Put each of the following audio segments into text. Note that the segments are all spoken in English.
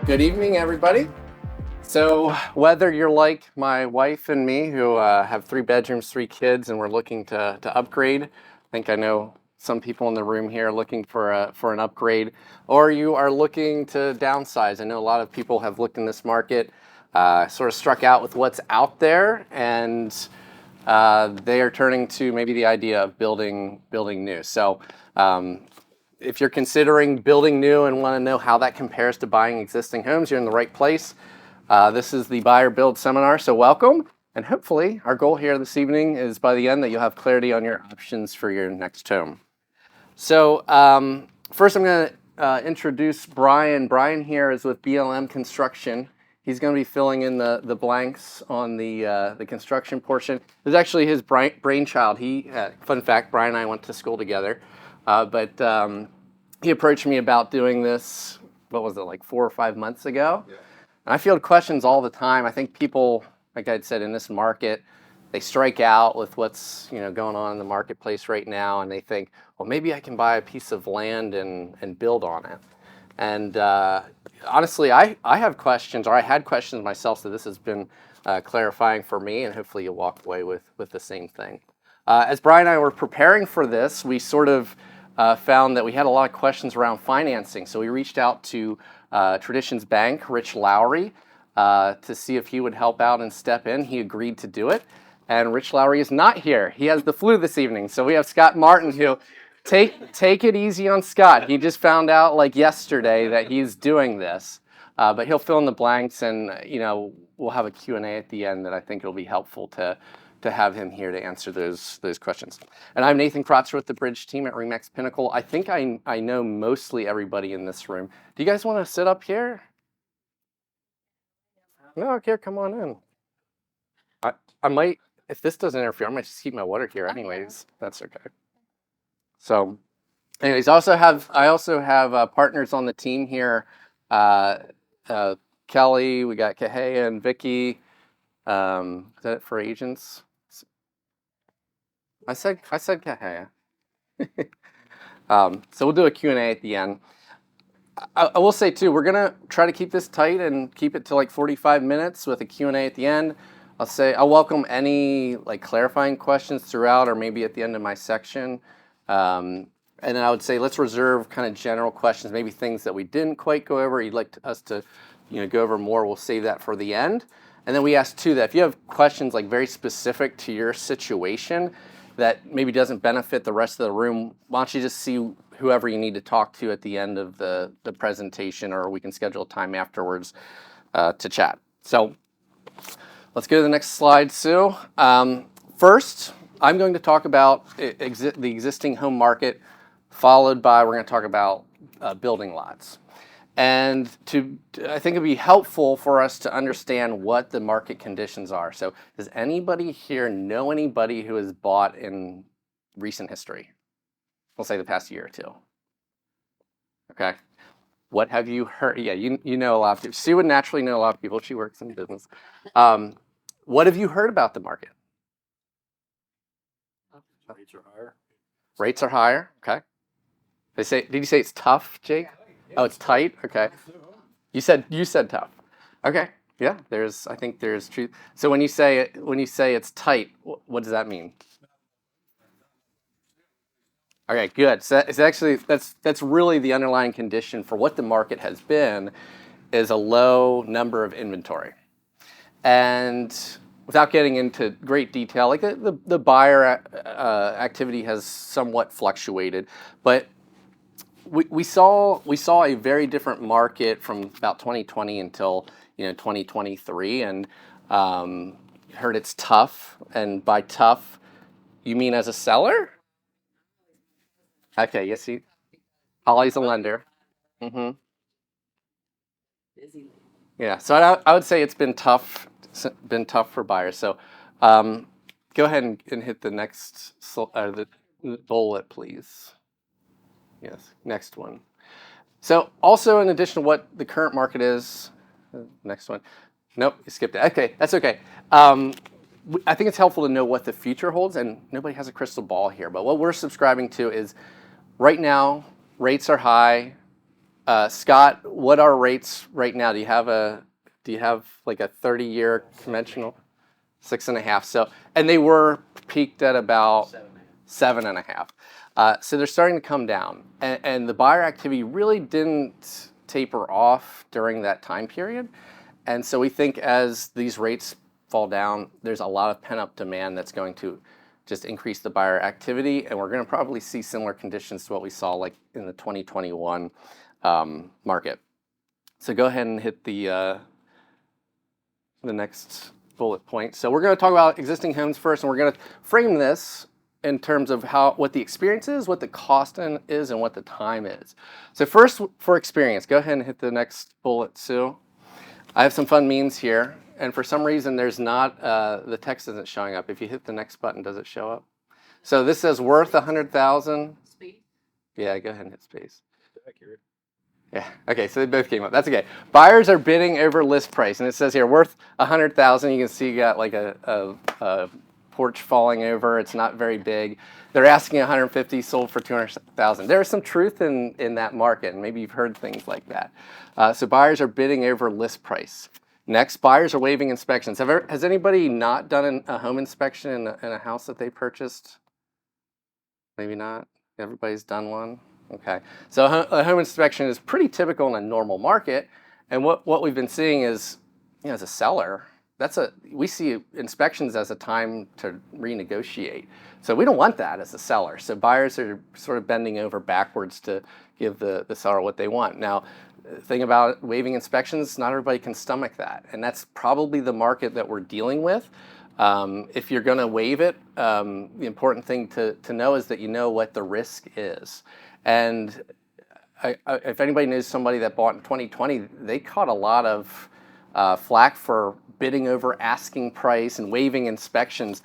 Good evening, everybody. So whether you're like my wife and me, who have 3 bedrooms, 3 kids, and we're looking to upgrade, I think I know some people in the room here looking for an upgrade, or you are looking to downsize. I know a lot of people have looked in this market, sort of struck out with what's out there, and they are turning to maybe the idea of building new. So if you're considering building new and want to know how that compares to buying existing homes, you're in the right place. This is the Buy or Build seminar, so welcome. And hopefully our goal here this evening is by the end that you'll have clarity on your options for your next home. So first I'm going to introduce Brian. Brian here is with BLM Construction. He's going to be filling in the blanks on the construction portion. This is actually his brainchild. Fun fact, Brian and I went to school together. But he approached me about doing this, what was it, like 4 or 5 months ago? Yeah. And I field questions all the time. I think people, like I'd said, in this market, they strike out with what's going on in the marketplace right now, and they think, well, maybe I can buy a piece of land and build on it. And honestly, I have questions, or I had questions myself, so this has been clarifying for me, and hopefully you'll walk away with the same thing. As Brian and I were preparing for this, we sort of found that we had a lot of questions around financing. So we reached out to Traditions Bank, Rich Lowry, to see if he would help out and step in. He agreed to do it. And Rich Lowry is not here. He has the flu this evening. So we have Scott Martin, who, take it easy on Scott. He just found out like yesterday that he's doing this. But he'll fill in the blanks, and we'll have a Q&A at the end that I think it'll be helpful to have him here to answer those questions. And I'm Nathan Kratzer with the Bridge team at RE/MAX Pinnacle. I think I know mostly everybody in this room. Do you guys want to sit up here? No, here, come on in. I might, if this doesn't interfere, I might just keep my water here anyways. That's okay. So anyways, I also have partners on the team here. Kelly, we got Kahea and Vicky. Is that it for agents? I said Kahea. So we'll do a Q&A at the end. I will say too, we're gonna try to keep this tight and keep it to like 45 minutes with a Q&A at the end. I'll welcome any like clarifying questions throughout, or maybe at the end of my section. And then I would say let's reserve kind of general questions, maybe things that we didn't quite go over, you'd like us to go over more. We'll save that for the end. And then we ask too that if you have questions like very specific to your situation that maybe doesn't benefit the rest of the room, why don't you just see whoever you need to talk to at the end of the presentation, or we can schedule a time afterwards to chat. So let's go to the next slide, Sue. First, I'm going to talk about the existing home market, followed by we're going to talk about building lots. And I think it'd be helpful for us to understand what the market conditions are. So does anybody here know anybody who has bought in recent history? We'll say the past year or two. Okay. What have you heard? Yeah, you know a lot of people. Sue would naturally know a lot of people. She works in business. What have you heard about the market? Rates are higher. Rates are higher. Okay. Did you say it's tough, Jake? Oh, it's tight. Okay. You said tough. Okay. Yeah. I think there's truth. So when you say it's tight, what does that mean? Okay. Good. So it's actually that's really the underlying condition for what the market has been, is a low number of inventory. And without getting into great detail, like the buyer activity has somewhat fluctuated, but we saw a very different market from about 2020 until 2023, and heard it's tough. And by tough, you mean as a seller? Okay, yes, Holly's a lender. Mm-hmm. Yeah, so I would say it's been tough for buyers. So go ahead and hit the next the bullet, please. Yes, next one. So also, in addition to what the current market is, next one. Nope, you skipped it. Okay, that's okay. I think it's helpful to know what the future holds, and nobody has a crystal ball here, but what we're subscribing to is right now, rates are high, Scott, what are rates right now? Do you have like a 30-year conventional? 6.5. So, and they were peaked at about 7.5. So they're starting to come down, and the buyer activity really didn't taper off during that time period. And so we think as these rates fall down, there's a lot of pent-up demand that's going to just increase the buyer activity, and we're going to probably see similar conditions to what we saw like in the 2021 market. So go ahead and hit the next bullet point. So we're going to talk about existing homes first, and we're going to frame this in terms of what the experience is, what the cost is, and what the time is. So first, for experience, go ahead and hit the next bullet, Sue. I have some fun memes here, and for some reason there's not, the text isn't showing up. If you hit the next button, does it show up? So this says worth 100,000. Space? Yeah, go ahead and hit space. Accurate. Yeah, okay, so they both came up. That's okay. Buyers are bidding over list price, and it says here worth 100,000. You can see you got like a porch falling over. It's not very big. They're asking 150, sold for 200,000. There is some truth in that market, and maybe you've heard things like that. So buyers are bidding over list price. Next, buyers are waiving inspections. Has anybody not done a home inspection in a house that they purchased? Maybe not. Everybody's done one. Okay, so a home inspection is pretty typical in a normal market, and what we've been seeing is, as a seller, we see inspections as a time to renegotiate. So we don't want that as a seller. So buyers are sort of bending over backwards to give the seller what they want. Now, the thing about waiving inspections, not everybody can stomach that, and that's probably the market that we're dealing with. If you're going to waive it, the important thing to know is that you know what the risk is. And if anybody knows somebody that bought in 2020, they caught a lot of flack for bidding over asking price and waiving inspections.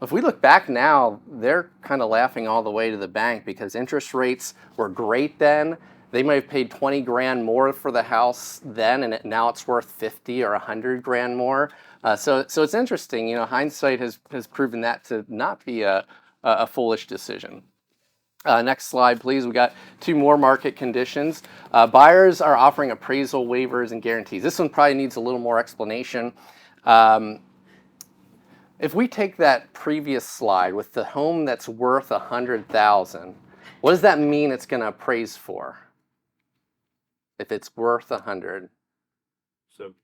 If we look back now, they're kind of laughing all the way to the bank because interest rates were great then. They might have paid 20 grand more for the house then, and now it's worth 50 or 100 grand more. So it's interesting. Hindsight has proven that to not be a foolish decision. Next slide, please. We got two more market conditions. Buyers are offering appraisal waivers and guarantees. This one probably needs a little more explanation. If we take that previous slide with the home that's worth 100,000, what does that mean it's going to appraise for? If it's worth 100, so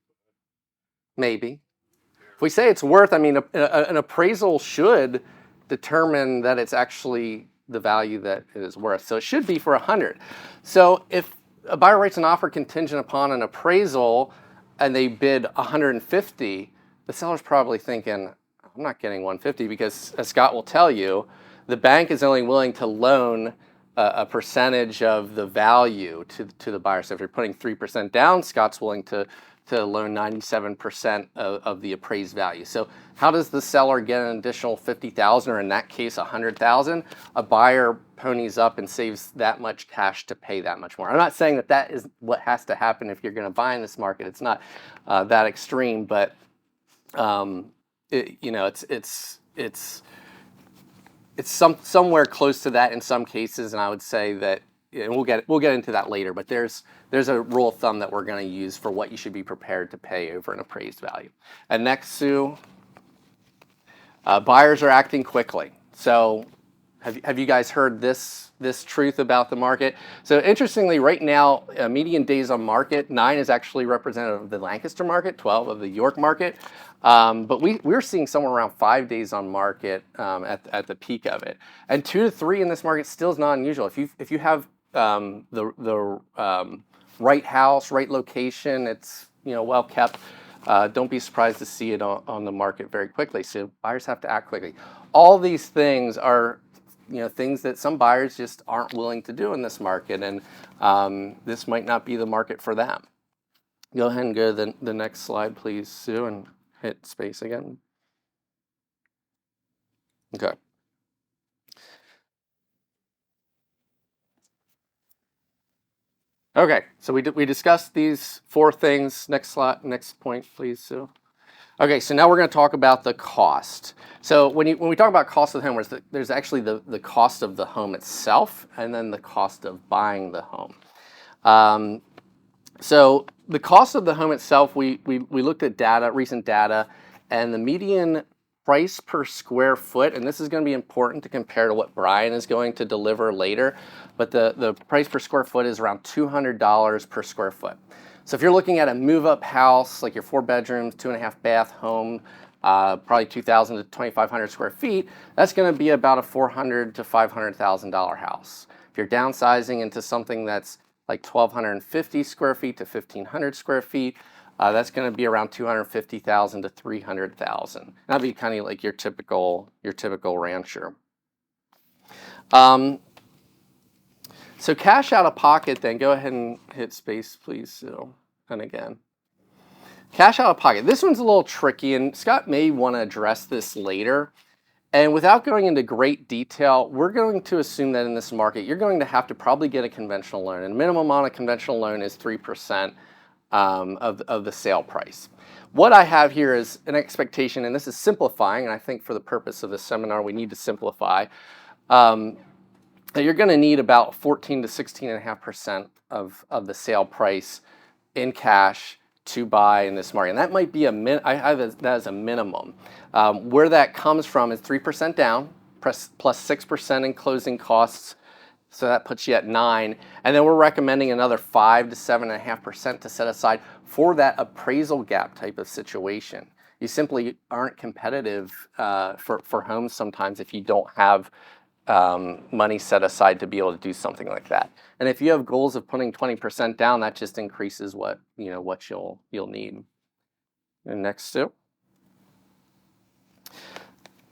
maybe. If we say it's worth, an appraisal should determine that it's actually the value that it is worth. So it should be for 100. So if a buyer writes an offer contingent upon an appraisal and they bid 150, the seller's probably thinking, I'm not getting 150 because, as Scott will tell you, the bank is only willing to loan a percentage of the value to the buyer. So if you're putting 3% down, Scott's willing to loan 97% of the appraised value. So how does the seller get an additional 50,000, or in that case 100,000? A buyer ponies up and saves that much cash to pay that much more. I'm not saying that is what has to happen if you're going to buy in this market. It's not that extreme, but it's somewhere close to that in some cases, and I would say that, and we'll get into that later, but there's a rule of thumb that we're going to use for what you should be prepared to pay over an appraised value. And next, Sue, buyers are acting quickly. So have you guys heard this truth about the market? So interestingly, right now, median days on market, 9 is actually representative of the Lancaster market, 12 of the York market. But we're seeing somewhere around 5 days on market at the peak of it. And 2 to 3 in this market still is not unusual. If you have the right house, right location, it's well kept, don't be surprised to see it on the market very quickly. So buyers have to act quickly. All these things are things that some buyers just aren't willing to do in this market, and this might not be the market for them. Go ahead and go to the next slide, please, Sue, and hit space again. Okay. Okay, so we discussed these 4 things. Next slide, next point, please, Sue. Okay, so now we're going to talk about the cost. So when we talk about cost of the home, there's actually the cost of the home itself, and then the cost of buying the home. So the cost of the home itself, we looked at data, recent data, and the median price per square foot, and this is going to be important to compare to what Brian is going to deliver later, but the price per square foot is around $200 per square foot. So if you're looking at a move-up house, like your 4 bedrooms, 2.5 bath home, probably 2,000 to 2,500 square feet, that's going to be about a $400,000 to $500,000 house. If you're downsizing into something that's like 1,250 square feet to 1,500 square feet, that's going to be around 250,000 to 300,000. That'd be kind of like your typical rancher. So cash out of pocket, then go ahead and hit space, please, Sue. And again, cash out of pocket. This one's a little tricky, and Scott may want to address this later. And without going into great detail, we're going to assume that in this market, you're going to have to probably get a conventional loan. And the minimum on a conventional loan is 3% of the sale price. What I have here is an expectation, and this is simplifying, and I think for the purpose of this seminar, we need to simplify, that you're going to need about 14 to 16.5% of the sale price in cash to buy in this market. And that might be I have that as a minimum. Where that comes from is 3% down, plus 6% in closing costs. So that puts you at 9. And then we're recommending another 5 to 7.5% to set aside for that appraisal gap type of situation. You simply aren't competitive for homes sometimes if you don't have money set aside to be able to do something like that. And if you have goals of putting 20% down, that just increases what you'll need. And next, Sue.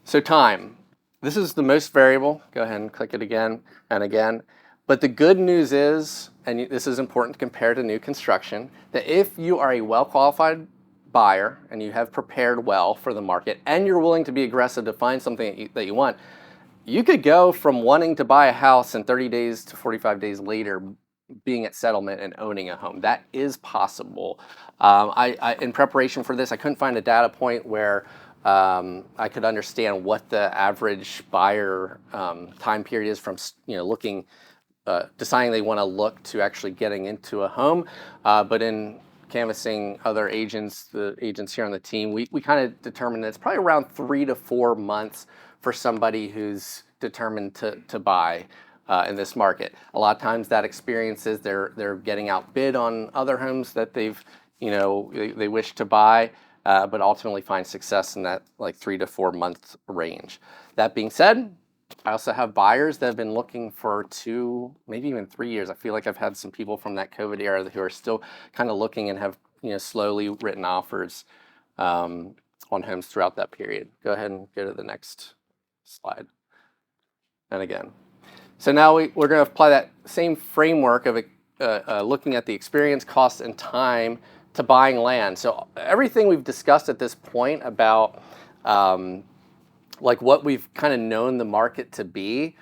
So time. This is the most variable. Go ahead and click it again and again. But the good news is, and this is important to compare to new construction, that if you are a well-qualified buyer and you have prepared well for the market and you're willing to be aggressive to find something that you want, you could go from wanting to buy a house in 30 days to 45 days later being at settlement and owning a home. That is possible. In preparation for this, I couldn't find a data point where I could understand what the average buyer time period is from looking, deciding they want to look to actually getting into a home. But in canvassing other agents, the agents here on the team, we kind of determined that it's probably around 3 to 4 months for somebody who's determined to buy in this market. A lot of times that experience is they're getting outbid on other homes that they wish to buy, but ultimately find success in that like 3 to 4 month range. That being said, I also have buyers that have been looking for 2, maybe even 3 years. I feel like I've had some people from that COVID era who are still kind of looking and have slowly written offers on homes throughout that period. Go ahead and go to the next slide. And again. So now we're going to apply that same framework of looking at the experience, cost, and time to buying land. So everything we've discussed at this point about like what we've kind of known the market to be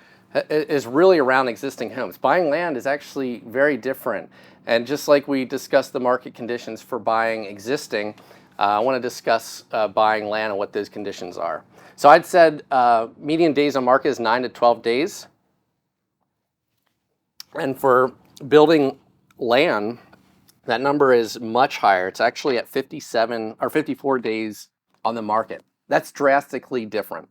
is really around existing homes. Buying land is actually very different. And just like we discussed the market conditions for buying existing, I want to discuss buying land and what those conditions are. So I'd said median days on market is 9 to 12 days. And for building land, that number is much higher. It's actually at 57 or 54 days on the market. That's drastically different.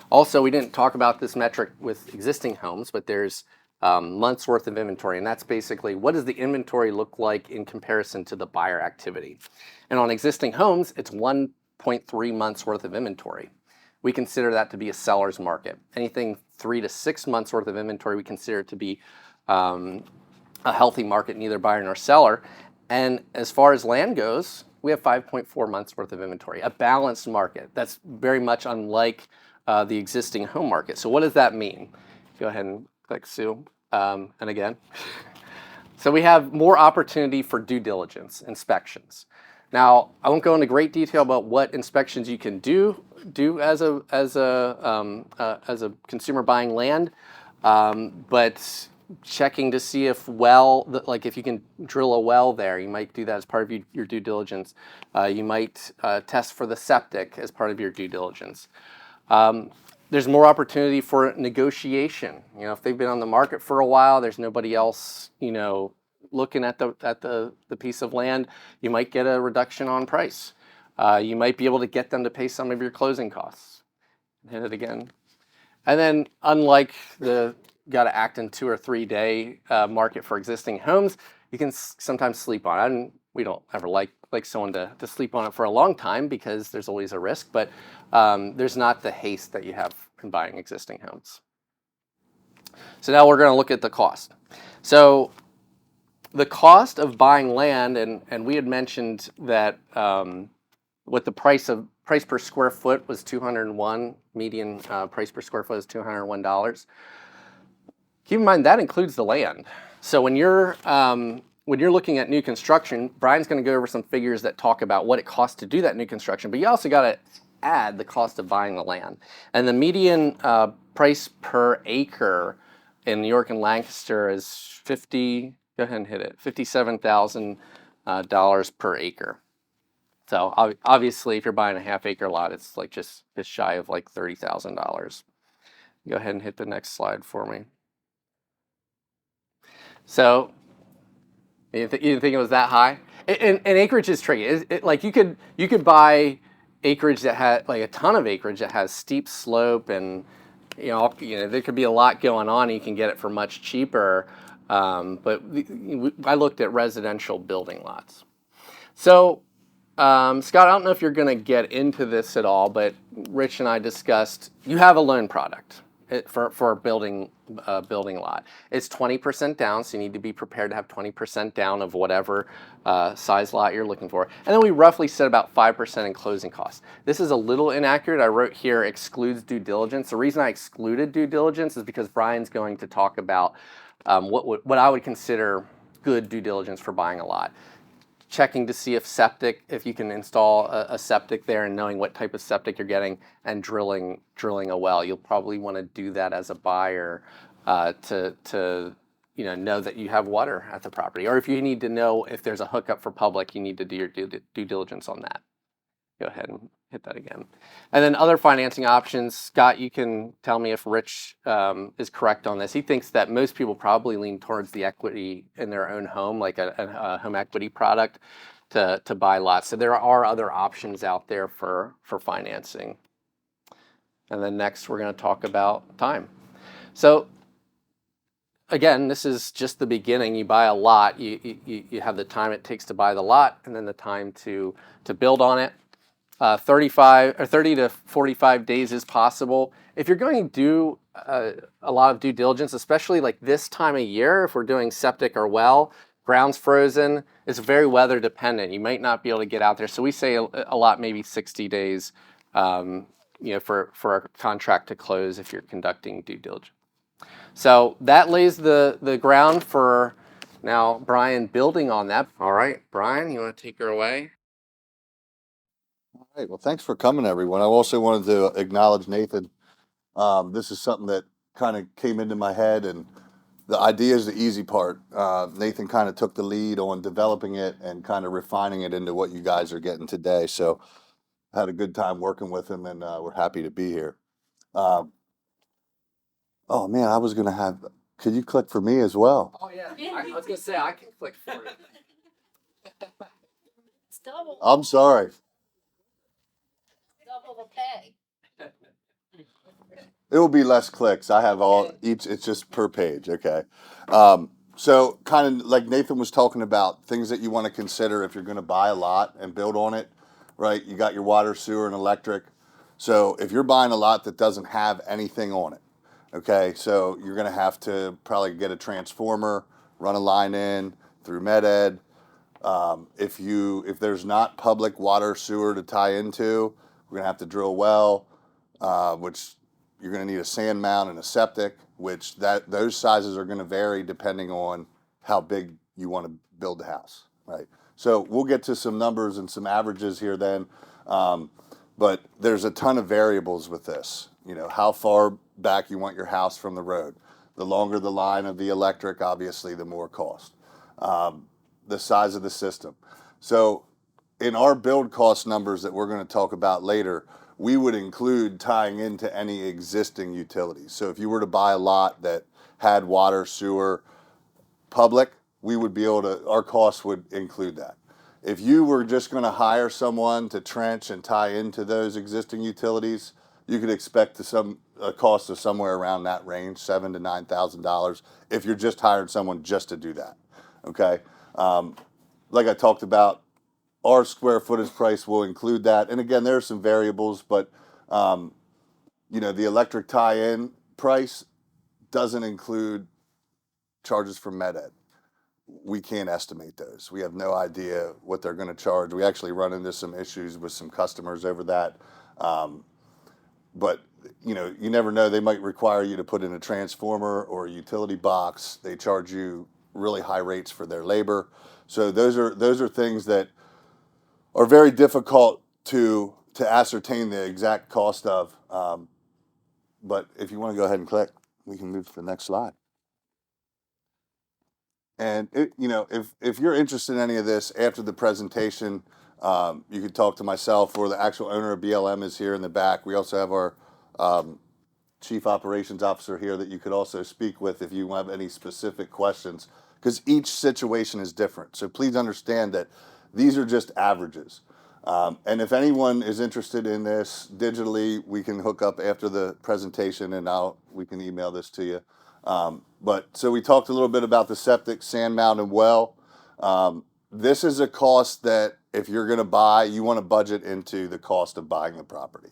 Also, we didn't talk about this metric with existing homes, but there's months worth of inventory. And that's basically what does the inventory look like in comparison to the buyer activity. And on existing homes, it's 1.3 months worth of inventory. We consider that to be a seller's market. Anything 3 to 6 months worth of inventory, we consider to be a healthy market, neither buyer nor seller. And as far as land goes, we have 5.4 months worth of inventory, a balanced market. That's very much unlike the existing home market. So what does that mean? Go ahead and click Sue. And again. So we have more opportunity for due diligence, inspections. Now, I won't go into great detail about what inspections you can do as a consumer buying land, but checking to see if if you can drill a well there, you might do that as part of your due diligence. You might test for the septic as part of your due diligence. There's more opportunity for negotiation. If they've been on the market for a while, there's nobody else, looking at the piece of land, you might get a reduction on price. You might be able to get them to pay some of your closing costs. Hit it again. And then, unlike the got to act in 2 or 3 day market for existing homes, you can sometimes sleep on it. And we don't ever like someone to sleep on it for a long time because there's always a risk, but there's not the haste that you have in buying existing homes. So now we're going to look at the cost. So the cost of buying land, and we had mentioned that what the price per square foot was $201, median price per square foot is $201. Keep in mind that includes the land. So when you're looking at new construction, Brian's going to go over some figures that talk about what it costs to do that new construction, but you also got to add the cost of buying the land. And the median price per acre in New York and Lancaster is go ahead and hit it, $57,000 per acre. So obviously, if you're buying a half-acre lot, it's like just shy of like $30,000. Go ahead and hit the next slide for me. So you didn't think it was that high? And acreage is tricky. Like you could buy acreage that had like a ton of acreage that has steep slope, and there could be a lot going on. And you can get it for much cheaper. But I looked at residential building lots. So Scott, I don't know if you're going to get into this at all, but Rich and I discussed you have a loan product for a building lot. It's 20% down, so you need to be prepared to have 20% down of whatever size lot you're looking for. And then we roughly said about 5% in closing costs. This is a little inaccurate. I wrote here excludes due diligence. The reason I excluded due diligence is because Brian's going to talk about what I would consider good due diligence for buying a lot. Checking to see if you can install a septic there and knowing what type of septic you're getting, and drilling a well. You'll probably want to do that as a buyer to know that you have water at the property. Or if you need to know if there's a hookup for public, you need to do your due diligence on that. Go ahead and hit that again. And then other financing options. Scott, you can tell me if Rich is correct on this. He thinks that most people probably lean towards the equity in their own home, like a home equity product to buy lots. So there are other options out there for financing. And then next we're going to talk about time. So again, this is just the beginning. You buy a lot, you have the time it takes to buy the lot, and then the time to build on it. 30 to 45 days is possible. If you're going to do a lot of due diligence, especially like this time of year, if we're doing septic or well, ground's frozen, it's very weather dependent. You might not be able to get out there. So we say a lot, maybe 60 days, for a contract to close if you're conducting due diligence. So that lays the ground for now Brian building on that. All right, Brian, you want to take her away? All right. Well, thanks for coming, everyone. I also wanted to acknowledge Nathan. This is something that kind of came into my head, and the idea is the easy part. Nathan kind of took the lead on developing it and kind of refining it into what you guys are getting today. So I had a good time working with him, and we're happy to be here. Oh man, I was going to have, could you click for me as well? Oh yeah, I was going to say I can click for you. It's double. I'm sorry. Double the pay. It will be less clicks. I have it's just per page. Okay. So kind of like Nathan was talking about, things that you want to consider if you're going to buy a lot and build on it, right? You got your water, sewer, and electric. So if you're buying a lot that doesn't have anything on it, okay, so you're going to have to probably get a transformer, run a line in through Med-Ed. If there's not public water, sewer to tie into, we're going to have to drill a well, which you're going to need a sand mound and a septic, which those sizes are going to vary depending on how big you want to build the house, right? So we'll get to some numbers and some averages here then, but there's a ton of variables with this. How far back you want your house from the road. The longer the line of the electric, obviously, the more cost. The size of the system. So in our build cost numbers that we're going to talk about later, we would include tying into any existing utilities. So if you were to buy a lot that had water, sewer, public, we would be able to, our costs would include that. If you were just going to hire someone to trench and tie into those existing utilities, you could expect a cost of somewhere around that range, $7,000 to $9,000, if you're just hiring someone just to do that. Okay, like I talked about, our square footage price will include that. And again, there are some variables, but the electric tie-in price doesn't include charges from MedEd. We can't estimate those. We have no idea what they're going to charge. We actually run into some issues with some customers over that. But you never know. They might require you to put in a transformer or a utility box. They charge you really high rates for their labor. So those are things that are very difficult to ascertain the exact cost of. But if you want to go ahead and click, we can move to the next slide. And if you're interested in any of this after the presentation, you could talk to myself, or the actual owner of BLM is here in the back. We also have our chief operations officer here that you could also speak with if you have any specific questions, because each situation is different. So please understand that these are just averages. And if anyone is interested in this digitally, we can hook up after the presentation, and we can email this to you. So we talked a little bit about the septic, sand mound, and well. This is a cost that if you're going to buy, you want to budget into the cost of buying the property.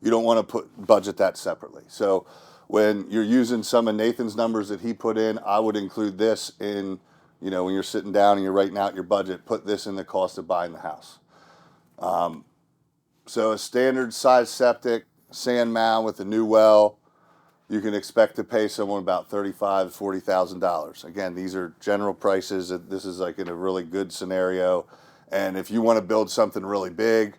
You don't want to budget that separately. So when you're using some of Nathan's numbers that he put in, I would include this in, when you're sitting down and you're writing out your budget, put this in the cost of buying the house. So a standard size septic, sand mound with a new well, you can expect to pay someone about $35,000 to $40,000. Again, these are general prices. This is like in a really good scenario. And if you want to build something really big,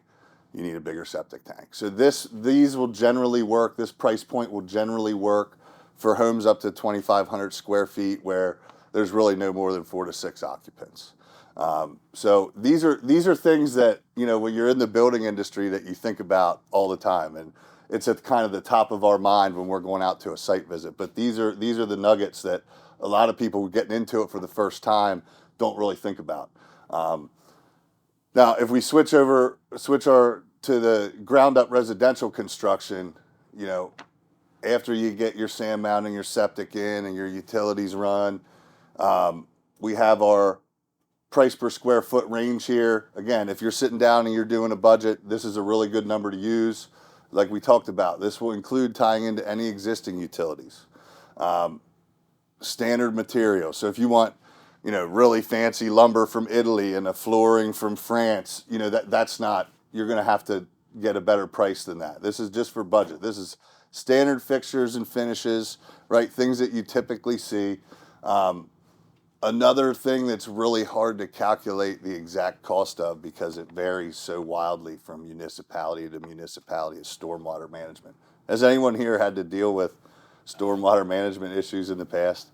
you need a bigger septic tank. So these will generally work. This price point will generally work for homes up to 2,500 square feet where there's really no more than 4 to 6 occupants. So these are things that, when you're in the building industry, that you think about all the time. And it's at kind of the top of our mind when we're going out to a site visit. But these are the nuggets that a lot of people getting into it for the first time don't really think about. Now, if we switch to the ground up residential construction, after you get your sand mound and your septic in and your utilities run, we have our price per square foot range here. Again, if you're sitting down and you're doing a budget, this is a really good number to use. Like we talked about, this will include tying into any existing utilities. Standard material. So if you want, really fancy lumber from Italy and a flooring from France, that's not, you're going to have to get a better price than that. This is just for budget. This is standard fixtures and finishes, right? Things that you typically see. Another thing that's really hard to calculate the exact cost of, because it varies so wildly from municipality to municipality, is stormwater management. Has anyone here had to deal with stormwater management issues in the past?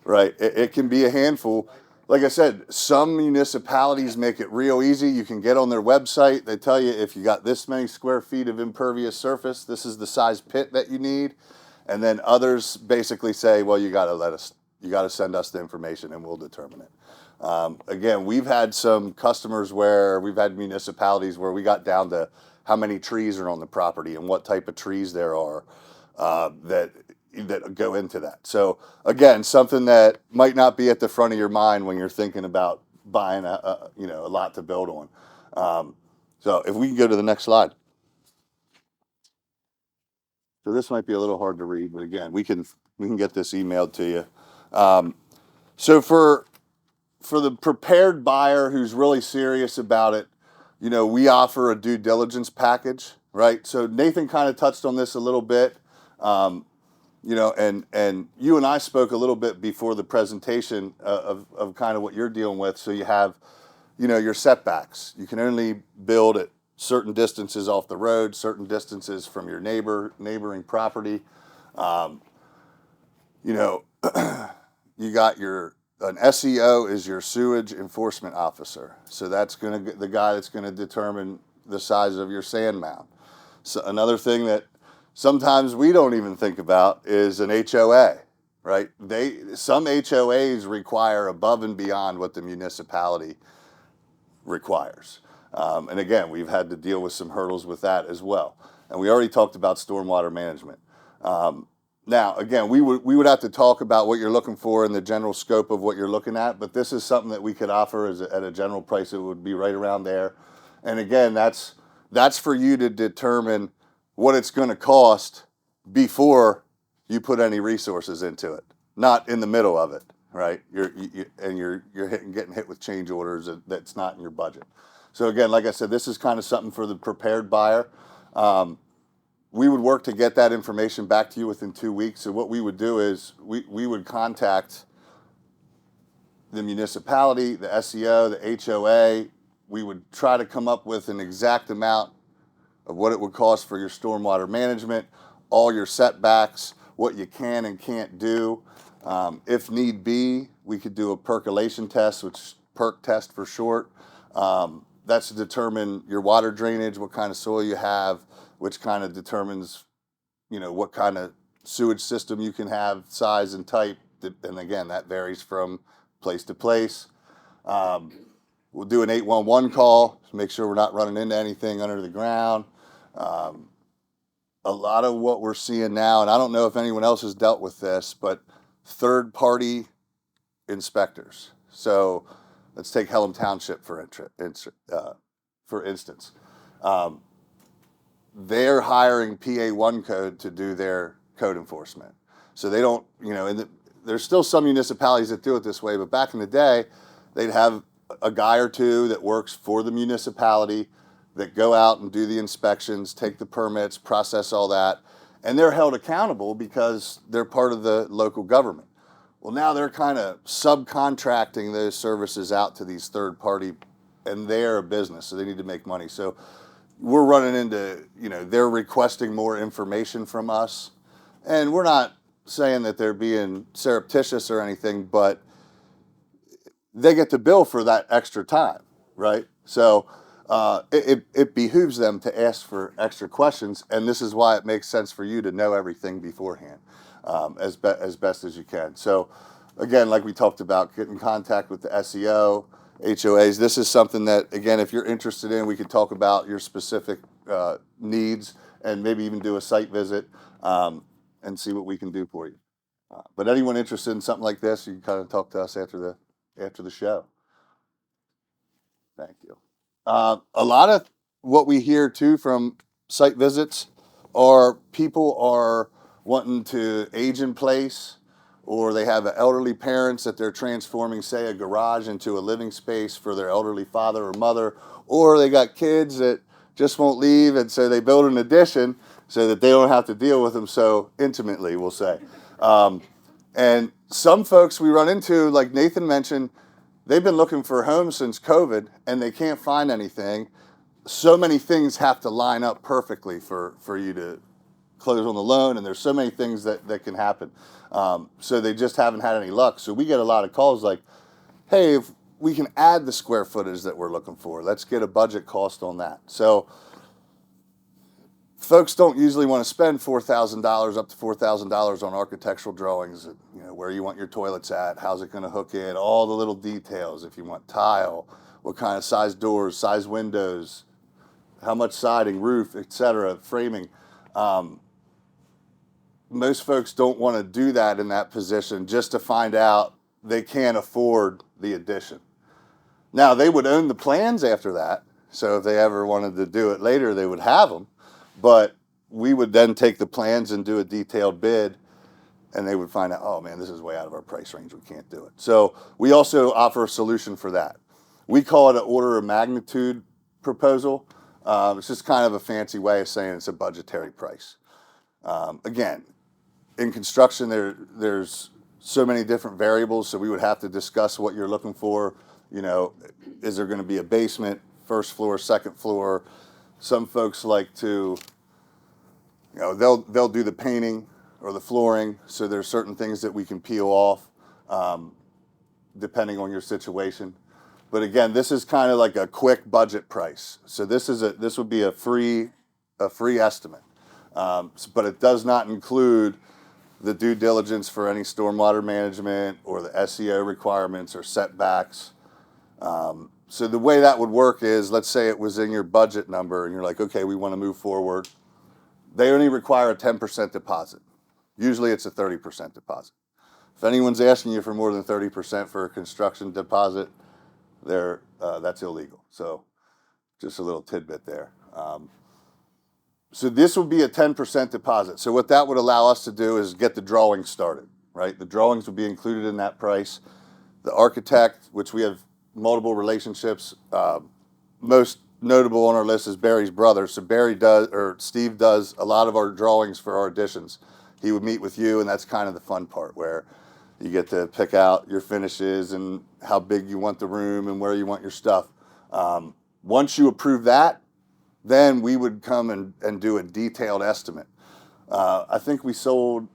Right, it can be a handful. Like I said, some municipalities make it real easy. You can get on their website. They tell you if you got this many square feet of impervious surface, this is the size pit that you need. And then others basically say, well, you got to send us the information and we'll determine it. Again, we've had some customers where we've had municipalities where we got down to how many trees are on the property and what type of trees there are that go into that. So again, something that might not be at the front of your mind when you're thinking about buying a lot to build on. So if we can go to the next slide. So this might be a little hard to read, but again, we can get this emailed to you. So for the prepared buyer who's really serious about it, we offer a due diligence package, right? So Nathan kind of touched on this a little bit, and you and I spoke a little bit before the presentation of kind of what you're dealing with. So you have, your setbacks. You can only build at certain distances off the road, certain distances from your neighboring property. You got an SEO is your sewage enforcement officer. So that's the guy that's going to determine the size of your sand mound. So another thing that sometimes we don't even think about is an HOA. right? Some HOAs require above and beyond what the municipality requires. And again, we've had to deal with some hurdles with that as well. And we already talked about stormwater management. Now, again, we would have to talk about what you're looking for and the general scope of what you're looking at, but this is something that we could offer at a general price. It would be right around there. And again, that's for you to determine what it's going to cost before you put any resources into it, not in the middle of it, right? You're getting hit with change orders that's not in your budget. So again, like I said, this is kind of something for the prepared buyer. We would work to get that information back to you within 2 weeks. So what we would do is we would contact the municipality, the SEO, the HOA. We would try to come up with an exact amount of what it would cost for your stormwater management, all your setbacks, what you can and can't do. If need be, we could do a percolation test, which PERC test for short. That's to determine your water drainage, what kind of soil you have, which kind of determines, what kind of sewage system you can have, size and type. And again, that varies from place to place. We'll do an 811 call to make sure we're not running into anything under the ground. A lot of what we're seeing now, and I don't know if anyone else has dealt with this, but third-party inspectors. So let's take Hellam Township for instance. They're hiring PA1 code to do their code enforcement. So they don't, there's still some municipalities that do it this way, but back in the day, they'd have a guy or two that works for the municipality that go out and do the inspections, take the permits, process all that, and they're held accountable because they're part of the local government. Well, now they're kind of subcontracting those services out to these third party, and they're a business, so they need to make money. So we're running into, they're requesting more information from us, and we're not saying that they're being surreptitious or anything, but they get to bill for that extra time, right? So it behooves them to ask for extra questions, and this is why it makes sense for you to know everything beforehand, as best as you can. So again, like we talked about, get in contact with the SEO, HOAs. This is something that, again, if you're interested in, we could talk about your specific needs and maybe even do a site visit and see what we can do for you. But anyone interested in something like this, you can kind of talk to us after the show. Thank you. A lot of what we hear too from site visits are people are wanting to age in place, or they have elderly parents that they're transforming, say, a garage into a living space for their elderly father or mother, or they got kids that just won't leave, and so they build an addition so that they don't have to deal with them so intimately, we'll say. And some folks we run into, like Nathan mentioned, they've been looking for homes since COVID, and they can't find anything. So many things have to line up perfectly for you to close on the loan, and there's so many things that can happen. So they just haven't had any luck. So we get a lot of calls like, hey, if we can add the square footage that we're looking for, let's get a budget cost on that. So folks don't usually want to spend $4,000 up to $4,000 on architectural drawings, where you want your toilets at, how's it going to hook in, all the little details. If you want tile, what kind of size doors, size windows, how much siding, roof, etc., framing. Most folks don't want to do that in that position just to find out they can't afford the addition. Now, they would own the plans after that, so if they ever wanted to do it later, they would have them, but we would then take the plans and do a detailed bid, and they would find out, oh man, this is way out of our price range, we can't do it. So we also offer a solution for that. We call it an order of magnitude proposal. It's just kind of a fancy way of saying it's a budgetary price. Again, in construction, there's so many different variables, so we would have to discuss what you're looking for. Is there going to be a basement, first floor, second floor? Some folks like to, they'll do the painting or the flooring, so there's certain things that we can peel off depending on your situation. But again, this is kind of like a quick budget price. So this would be a free estimate, but it does not include the due diligence for any stormwater management or the SEO requirements or setbacks. So the way that would work is, let's say it was in your budget number and you're like, okay, we want to move forward. They only require a 10% deposit. Usually it's a 30% deposit. If anyone's asking you for more than 30% for a construction deposit, that's illegal. So just a little tidbit there. So this would be a 10% deposit. So what that would allow us to do is get the drawings started, right? The drawings would be included in that price. The architect, which we have multiple relationships, most notable on our list is Barry's brother. So Steve does a lot of our drawings for our additions. He would meet with you, and that's kind of the fun part where you get to pick out your finishes and how big you want the room and where you want your stuff. Once you approve that, then we would come and do a detailed estimate. I think we sold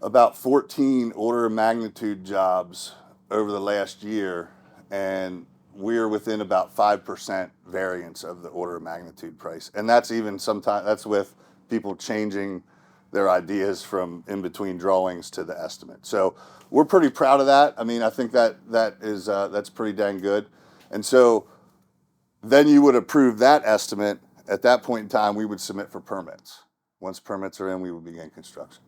about 14 order of magnitude jobs over the last year, and we're within about 5% variance of the order of magnitude price. And that's even sometimes, that's with people changing their ideas from in between drawings to the estimate. So we're pretty proud of that. I mean, I think that's pretty dang good. And so then you would approve that estimate. At that point in time, we would submit for permits. Once permits are in, we would begin construction.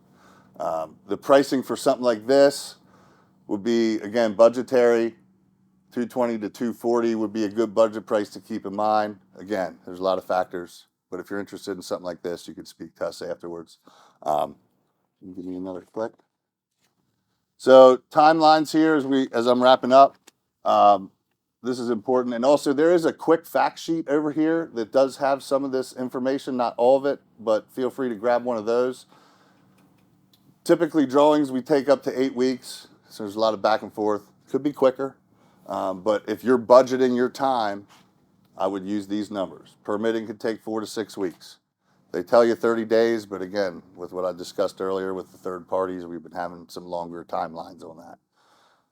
The pricing for something like this would be, again, budgetary. 220 to 240 would be a good budget price to keep in mind. Again, there's a lot of factors, but if you're interested in something like this, you could speak to us afterwards. Give me another click. So timelines here as I'm wrapping up. This is important. And also there is a quick fact sheet over here that does have some of this information, not all of it, but feel free to grab one of those. Typically drawings we take up to 8 weeks. So there's a lot of back and forth. Could be quicker. But if you're budgeting your time, I would use these numbers. Permitting could take 4 to 6 weeks. They tell you 30 days, but again, with what I discussed earlier with the third parties, we've been having some longer timelines on that.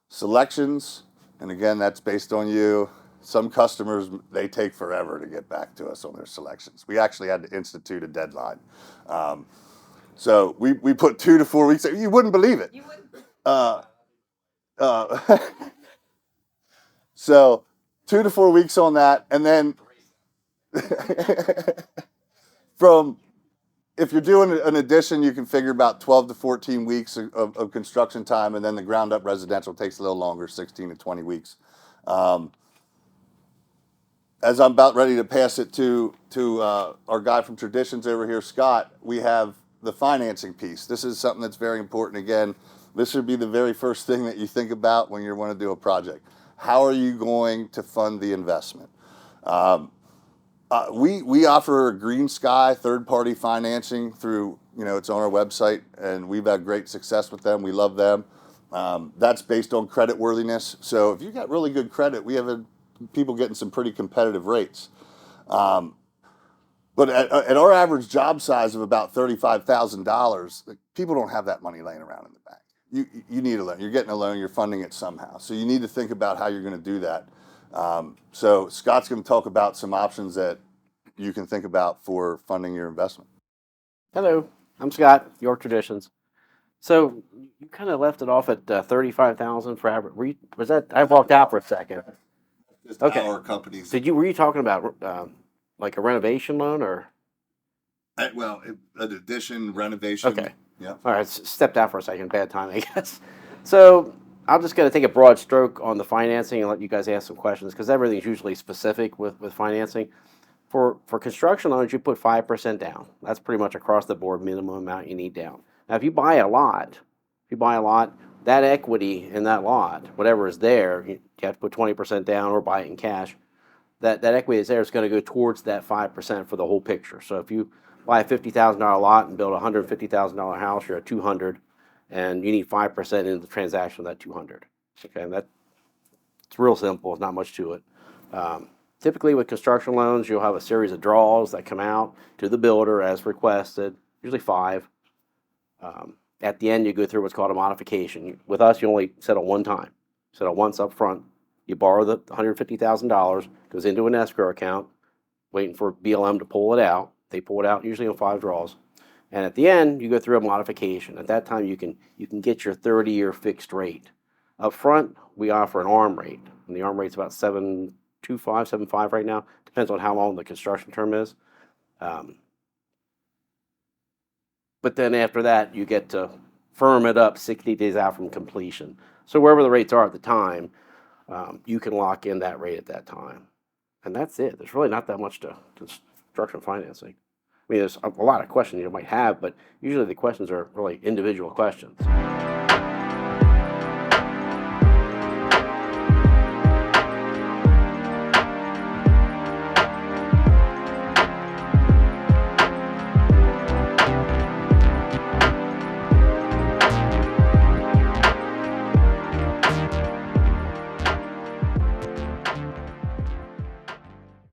Selections, and again, that's based on you. Some customers, they take forever to get back to us on their selections. We actually had to institute a deadline. So we put 2 to 4 weeks. You wouldn't believe it. You wouldn't. So 2 to 4 weeks on that, and then if you're doing an addition, you can figure about 12 to 14 weeks of construction time, and then the ground up residential takes a little longer, 16 to 20 weeks. As I'm about ready to pass it to our guy from Traditions over here, Scott, we have the financing piece. This is something that's very important. Again, this should be the very first thing that you think about when you want to do a project. How are you going to fund the investment? We offer Green Sky third-party financing through, it's on our website, and we've had great success with them. We love them. That's based on credit worthiness. So if you got really good credit, we have people getting some pretty competitive rates. But at our average job size of about $35,000, people don't have that money laying around in the bank. You need a loan. You're getting a loan. You're funding it somehow. So you need to think about how you're going to do that. So Scott's going to talk about some options that you can think about for funding your investment. Hello, I'm Scott, York Traditions. So you kind of left it off at 35,000 for average. Was that? I walked out for a second. Just Okay. our companies. Were you talking about like a renovation loan or? Well, an addition, renovation. Okay. Yeah. All right, stepped out for a second. Bad time, I guess. So I'm just going to take a broad stroke on the financing and let you guys ask some questions because everything's usually specific with financing. For construction loans, you put 5% down. That's pretty much across the board minimum amount you need down. Now, if you buy a lot, that equity in that lot, whatever is there, you have to put 20% down or buy it in cash. That equity is there is going to go towards that 5% for the whole picture. So if you buy a $50,000 lot and build a $150,000 house, you're at $200,000, and you need 5% in the transaction of that $200,000. Okay, and it's real simple. It's not much to it. Typically with construction loans, you'll have a series of draws that come out to the builder as requested, usually 5. At the end, you go through what's called a modification. With us, you only settle one time. Settle once up front. You borrow the $150,000, goes into an escrow account, waiting for BLM to pull it out. They pull it out usually on 5 draws. And at the end, you go through a modification. At that time, you can get your 30-year fixed rate. Up front, we offer an ARM rate, and the ARM rate's about 7.25, 7.5 right now. Depends on how long the construction term is. But then after that, you get to firm it up 60 days out from completion. So wherever the rates are at the time, you can lock in that rate at that time. And that's it. There's really not that much to construction financing. I mean, there's a lot of questions you might have, but usually the questions are really individual questions.